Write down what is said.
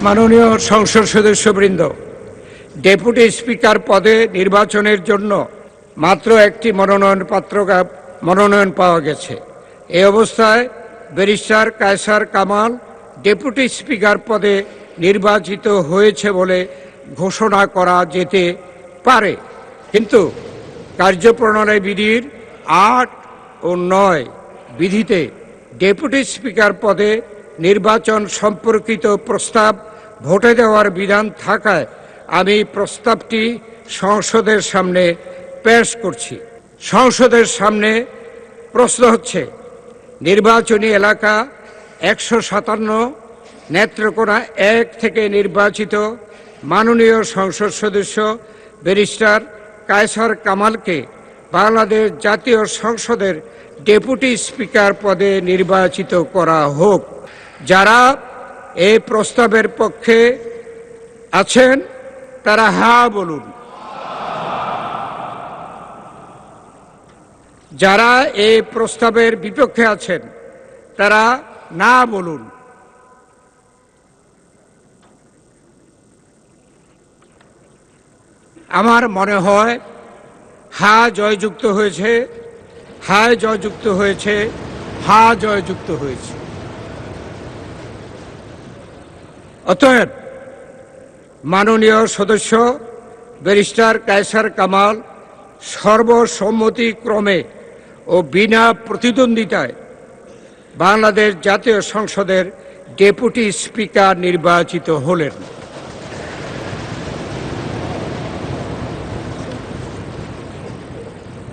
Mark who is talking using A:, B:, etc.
A: মাননীয় সংসদ সদস্যবৃন্দ, ডেপুটি স্পিকার পদে নির্বাচনের জন্য মাত্র একটি মনোনয়ন পাওয়া গেছে। এই অবস্থায় barrister Kaiser Kamal deputy speaker পদে নির্বাচিত হয়েছে বলে ঘোষণা করা যেতে পারে, কিন্তু কার্যপ্রণালী বিধির ৮ ও ৯ বিধিতে ডেপুটি স্পিকার পদে নির্বাচন সম্পর্কিত প্রস্তাব ভোটে দেওয়ার বিধান থাকায় আমি প্রস্তাবটি সংসদের সামনে পেশ করছি। সংসদের সামনে প্রশ্ন হচ্ছে, নির্বাচনী এলাকা ১৫৭ নেত্রকোনা ১ থেকে নির্বাচিত মাননীয় সংসদ সদস্য ব্যারিস্টার কায়সার কামালকে বাংলাদেশ জাতীয় সংসদের ডেপুটি স্পিকার পদে নির্বাচিত করা হোক। যারা এই প্রস্তাবের পক্ষে আছেন তারা হ্যাঁ বলুন। যারা এই প্রস্তাবের বিপক্ষে আছেন তারা না বলুন। আমার মনে হয় হ্যাঁ জয়যুক্ত হয়েছে, হ্যাঁ জয়যুক্ত হয়েছে, হ্যাঁ জয়যুক্ত হয়েছে। অতএব মাননীয় সদস্য ব্যারিস্টার কায়সার কামাল সর্বসম্মতিক্রমে ও বিনা প্রতিদ্বন্দ্বিতায় বাংলাদেশ জাতীয় সংসদের ডেপুটি স্পিকার নির্বাচিত হলেন।